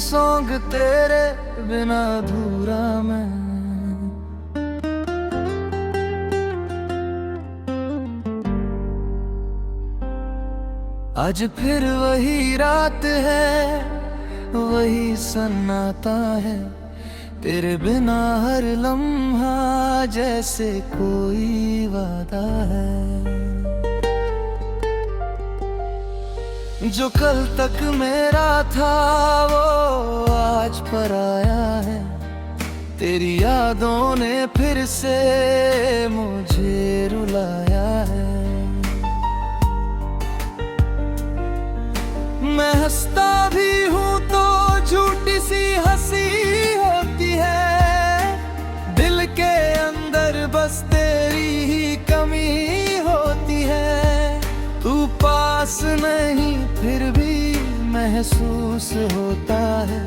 Song तेरे बिना अधूरा मैं। आज फिर वही रात है, वही सन्नाटा है, तेरे बिना हर लम्हा जैसे कोई वादा है। जो कल तक मेरा था वो आज पराया है, तेरी यादों ने फिर से मुझे रुलाया है। मैं हंसता भी हूँ तो झूठी सी हंसी होती है, दिल के अंदर बस तेरी ही कमी होती है। तू पास नहीं फिर भी महसूस होता है,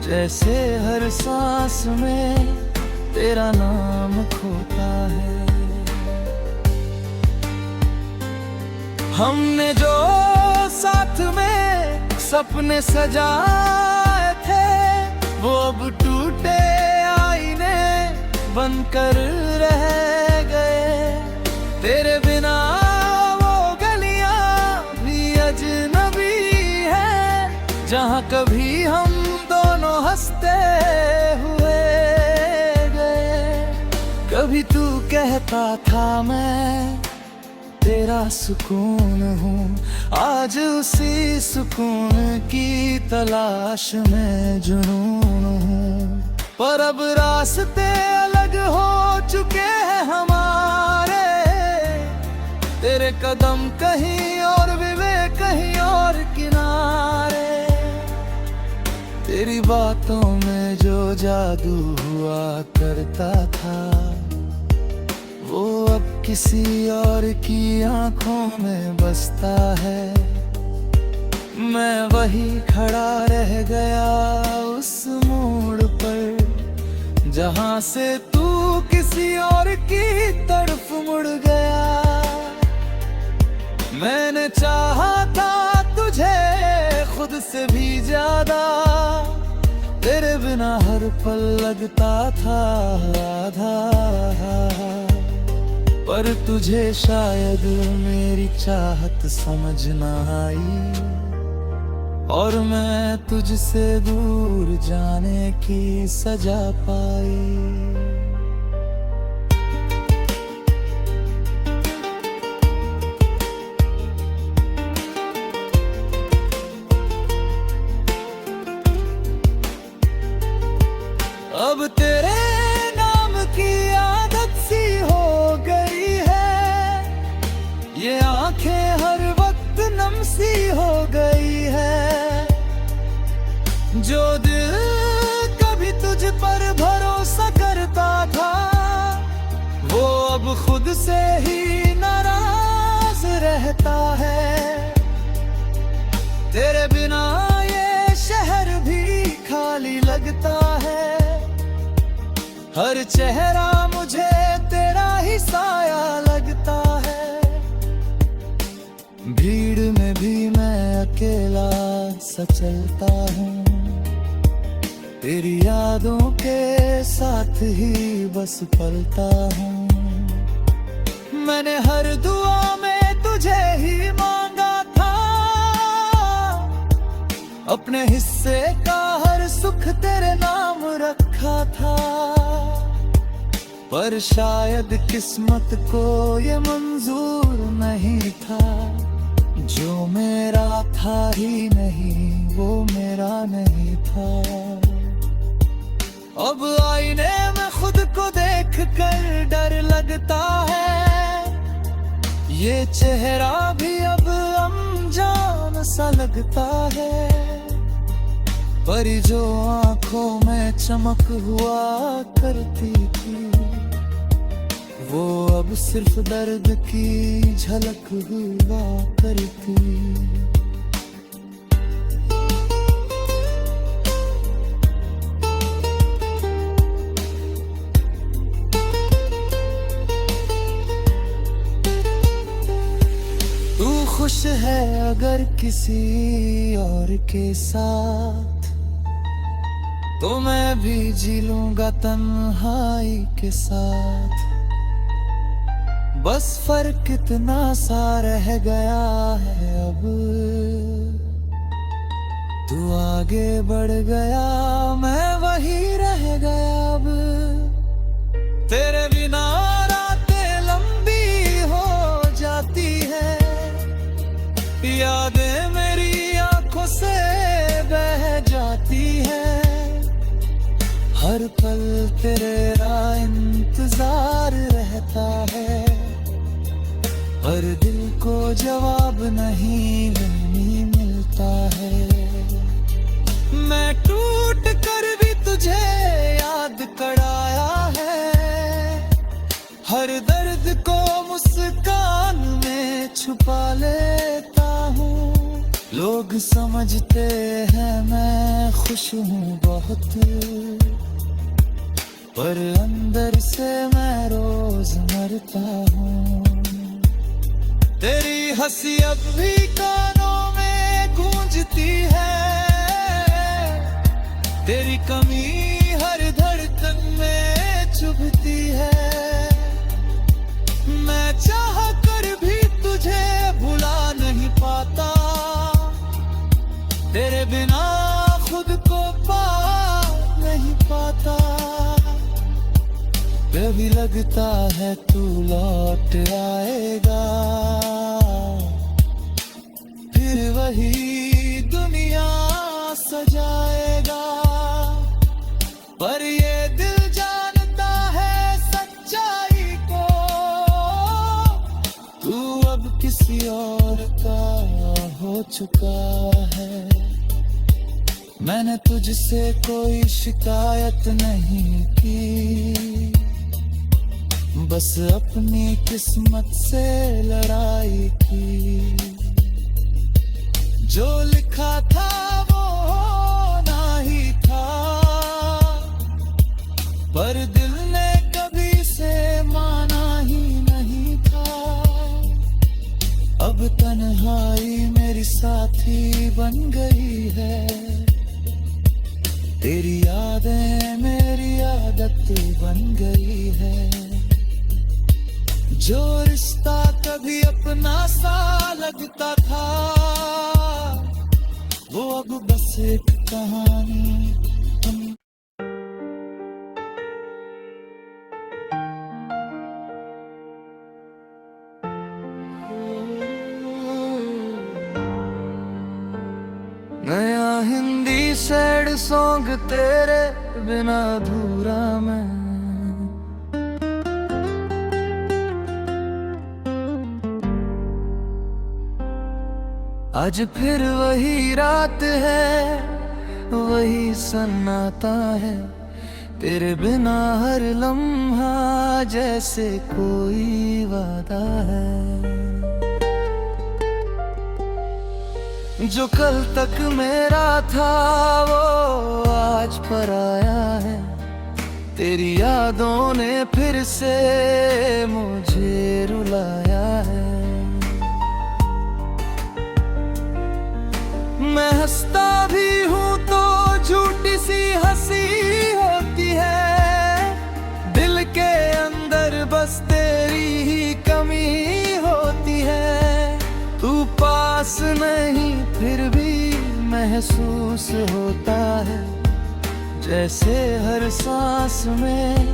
जैसे हर सांस में तेरा नाम खोता है। हमने जो साथ में सपने सजाए थे, वो अब टूटे आईने बनकर रह गए। तेरे बिना वो गलियां भी अजनबी है, जहाँ कभी हम दोनों हंसते हुए गए। कभी तू कहता था मैं तेरा सुकून हूँ, आज उसी सुकून की तलाश में जुनून हूँ। पर अब रास्ते अलग हो चुके हैं हमारे, तेरे कदम कहीं और विवेक कहीं और किनारे। तेरी बातों में जो जादू हुआ करता था, वो अब किसी और की आंखों में बसता है। मैं वही खड़ा रह गया उस मोड़ पर, जहां से तू किसी और की तरफ मुड़ गया। मैंने चाहा था तुझे खुद से भी ज्यादा, तेरे बिना हर पल लगता था आधा। पर तुझे शायद मेरी चाहत समझ ना आई, और मैं तुझसे दूर जाने की सजा पाई। अब तेरे नाम की आदत सी हो गई है, ये आंखें हर वक्त नम सी हो गई है। जो दिल कभी तुझ पर भरोसा करता था, वो अब खुद से ही नाराज रहता है। तेरे बिना ये शहर भी खाली लगता है, हर चेहरा मुझे तेरा ही साया लगता है। भीड़ में भी मैं अकेला सा चलता हूँ, तेरी यादों के साथ ही बस पलता हूँ। मैंने हर दुआ में तुझे ही मांगा था, अपने हिस्से का हर सुख तेरे नाम रखा था। पर शायद किस्मत को ये मंजूर नहीं था, जो मेरा था ही नहीं वो मेरा नहीं था। अब आईने में खुद को देख कर डर लगता है, ये चेहरा भी अब अनजान सा लगता है। पर जो आंखों में चमक हुआ करती थी, वो अब सिर्फ दर्द की झलक हुआ करती। तू खुश है अगर किसी और के साथ, तो मैं भी जी लूंगा तन्हाई के साथ। बस फर्क इतना सा रह गया है अब, तू आगे बढ़ गया मैं वही रह गया अब। तेरे बिना रातें लंबी हो जाती है, यादें मेरी आंखों से बह जाती है। हर पल तेरा इंतजार रहता है, पर दिल को जवाब नहीं मिलता है। मैं टूट कर भी तुझे याद कराया है, हर दर्द को मुस्कान में छुपा लेता हूँ। लोग समझते हैं मैं खुश हूँ बहुत, पर अंदर से मैं रोज मरता हूँ। तेरी हंसी अब भी कानों में गूंजती है, तेरी कमी हर धड़कन में चुभती है। मैं चाह कर भी तुझे भुला नहीं पाता, तेरे बिना खुद को पा नहीं पाता। कभी लगता है तू लौट आएगा, फिर वही दुनिया सजाएगा। पर ये दिल जानता है सच्चाई को, तू अब किसी और का हो चुका है। मैंने तुझसे कोई शिकायत नहीं की, बस अपनी किस्मत से लड़ाई की। जो लिखा था वो होना ही था, पर दिल ने कभी से माना ही नहीं था। अब तन्हाई मेरी साथी बन गई है, तेरी यादें मेरी आदत बन गई है। जो रिश्ता कभी अपना सा लगता था, वो अब बस एक कहानी। नया हिंदी सैड सॉन्ग तेरे बिना अधूरा मैं। आज फिर वही रात है, वही सन्नाटा है, तेरे बिना हर लम्हा जैसे कोई वादा है। जो कल तक मेरा था वो आज पराया है, तेरी यादों ने फिर से मुझे रुलाया है। मैं हंसता भी हूँ तो झूठी सी हंसी होती है, दिल के अंदर बस तेरी ही कमी होती है। तू पास नहीं फिर भी महसूस होता है, जैसे हर सांस में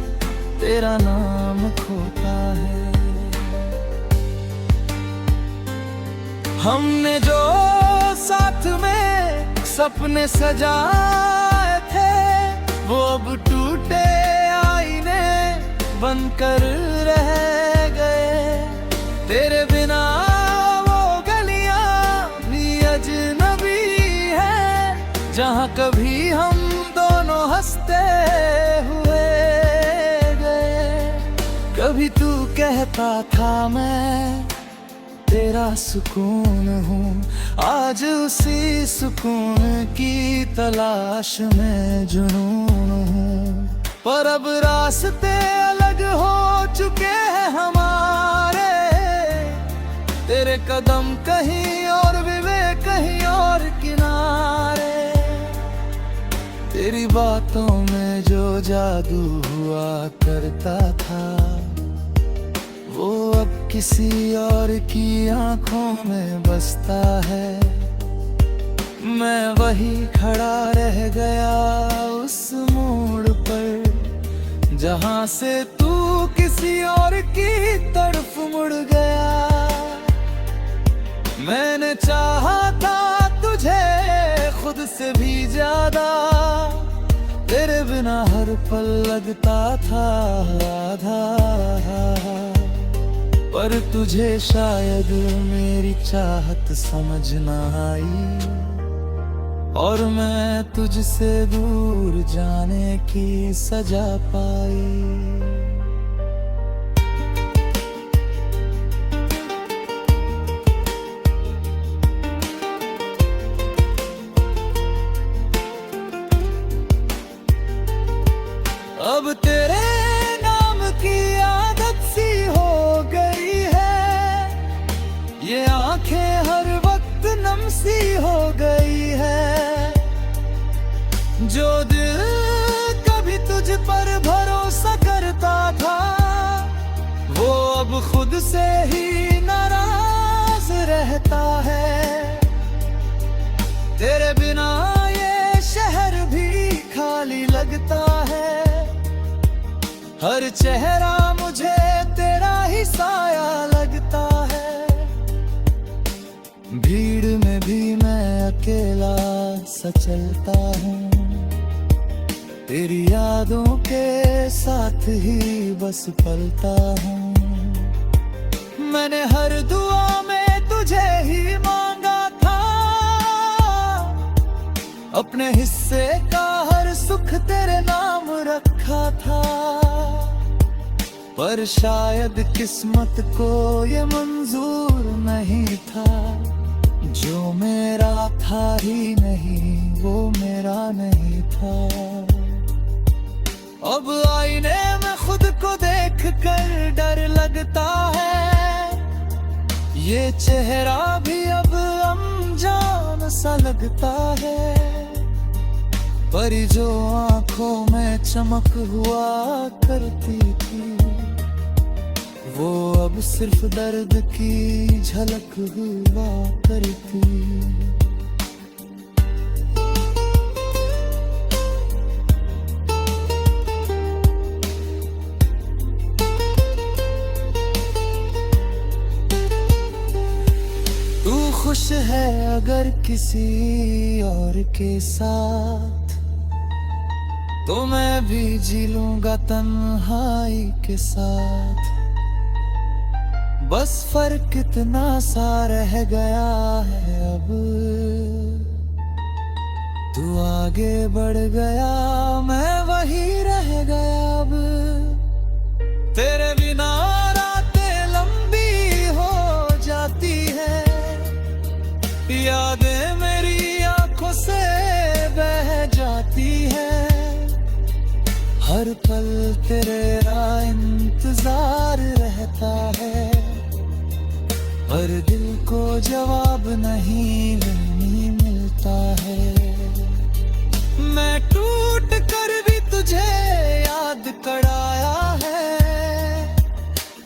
तेरा नाम खोता है। हमने जो साथ में सपने सजाए थे, वो अब टूटे आईने बनकर रह गए। तेरे बिना वो गलियां भी अजनबी है, जहाँ कभी हम दोनों हंसते हुए गए। कभी तू कहता था मैं तेरा सुकून हूँ, आज उसी सुकून की तलाश में जुनून हूँ। पर अब रास्ते अलग हो चुके हैं हमारे, तेरे कदम कहीं और विवेक कहीं और किनारे। तेरी बातों में जो जादू हुआ करता था, वो अब किसी और की आंखों में बसता है। मैं वही खड़ा रह गया उस मोड़ पर, जहां से तू किसी और की तरफ मुड़ गया। मैंने चाहा था तुझे खुद से भी ज्यादा, तेरे बिना हर पल लगता था आधा। पर तुझे शायद मेरी चाहत समझ ना आई, और मैं तुझसे दूर जाने की सजा पाई। अब तेरे नाम की आदत सी हो गई है, ये आंखें हर वक्त नम सी हो गई है। जो दिल कभी तुझ पर भरोसा करता था, वो अब खुद से ही नाराज रहता है। तेरे बिना ये शहर भी खाली लगता है, हर चेहरा मुझे तेरा ही साया लगता है। भीड़ में भी मैं अकेला सा चलता हूँ, तेरी यादों के साथ ही बस पलता हूँ। मैंने हर दुआ में तुझे ही मांगा था, अपने हिस्से का हर सुख तेरे नाम रखा था। पर शायद किस्मत को ये मंजूर नहीं था, जो मेरा था ही नहीं वो मेरा नहीं था। अब आईने में खुद को देख कर डर लगता है, ये चेहरा भी अब अनजान सा लगता है। पर जो आंखों में चमक हुआ करती थी, वो अब सिर्फ दर्द की झलक हुआ करती। तू खुश है अगर किसी और के साथ, तो मैं भी जी लूंगा तन्हाई के साथ। बस फर्क इतना सा रह गया है अब, तू आगे बढ़ गया मैं वही रह गया अब। तेरे बिना रातें लंबी हो जाती है, यादें मेरी आंखों से बह जाती है। हर पल तेरा इंतजार रहता है, पर दिल को जवाब नहीं मिलता है। मैं टूट कर भी तुझे याद कराया है,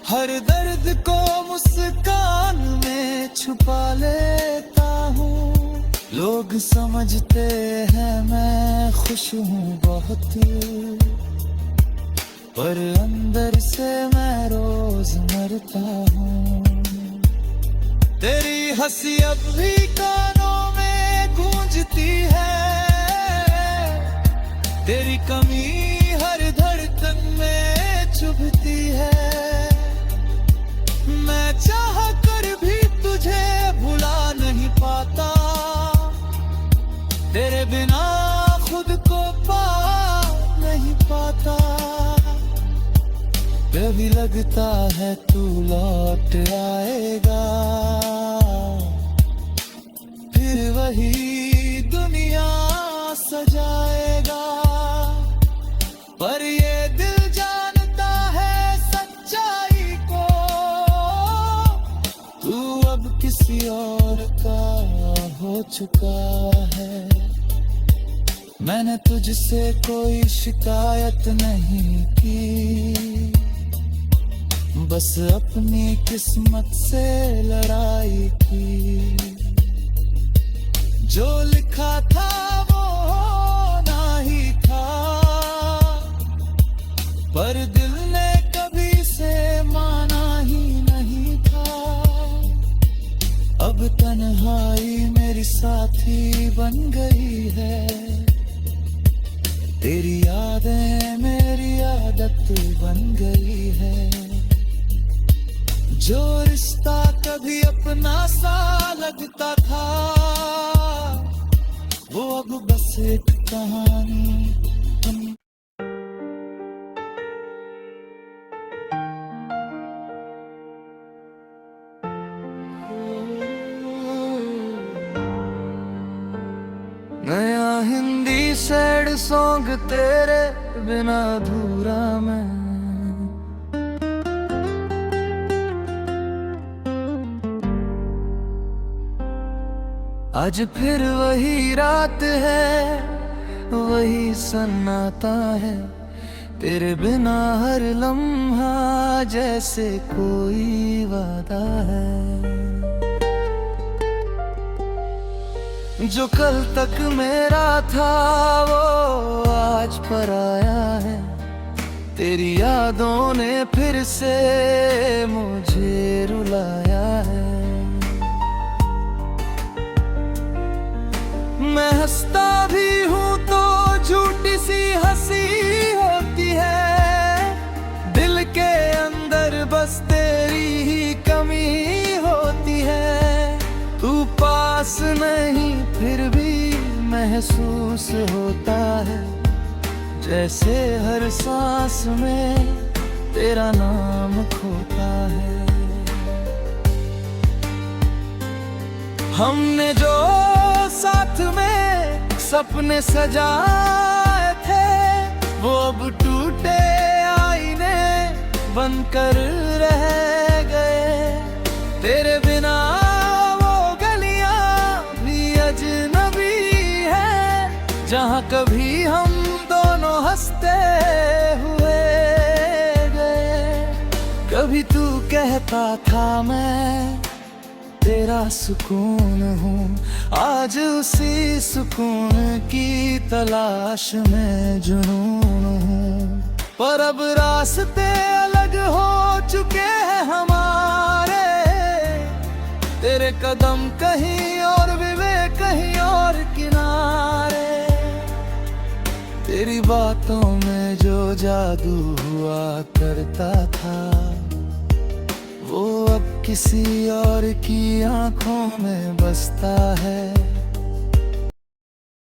हर दर्द को मुस्कान में छुपा लेता हूँ। लोग समझते हैं मैं खुश हूँ बहुत, पर अंदर से मैं रोज मरता हूँ। तेरी हंसी अब भी कानों में गूंजती है, तेरी कमी हर धड़कन में चुभती है। मैं चाह कर भी तुझे भुला नहीं पाता, तेरे बिना खुद को पा नहीं पाता। कभी लगता है तू लौट आएगा, फिर वही दुनिया सजाएगा। पर ये दिल जानता है सच्चाई को, तू अब किसी और का हो चुका है। मैंने तुझसे कोई शिकायत नहीं की, बस अपनी किस्मत से लड़ाई की। जो लिखा था वो होना ही था, पर दिल ने कभी से माना ही नहीं था। अब तन्हाई मेरी साथी बन गई है, तेरी यादें मेरी आदत बन गई है। जो रिश्ता कभी अपना सा लगता था, वो अब बस एक कहानी बन। नया हिंदी सैड सॉन्ग तेरे बिना अधूरा मैं। आज फिर वही रात है, वही सन्नाटा है, तेरे बिना हर लम्हा जैसे कोई वादा है। जो कल तक मेरा था वो आज पराया है, तेरी यादों ने फिर से मुझे रुलाया है। मैं हंसता भी हूँ तो झूठी सी हंसी होती है, दिल के अंदर बस तेरी ही कमी होती है। तू पास नहीं फिर भी महसूस होता है, जैसे हर सांस में तेरा नाम खोता है। हमने जो साथ में सपने सजाए थे, वो अब टूटे आईने बनकर रह गए। तेरे बिना वो गलियां भी अजनबी है, जहाँ कभी हम दोनों हंसते हुए गए। कभी तू कहता था मैं तेरा सुकून हूँ, आज उसी सुकून की तलाश में जुनून हूँ। पर अब रास्ते अलग हो चुके हैं हमारे, तेरे कदम कहीं और विवेक कहीं और किनारे। तेरी बातों में जो जादू हुआ करता था, वो अब किसी और की आंखों में बसता है।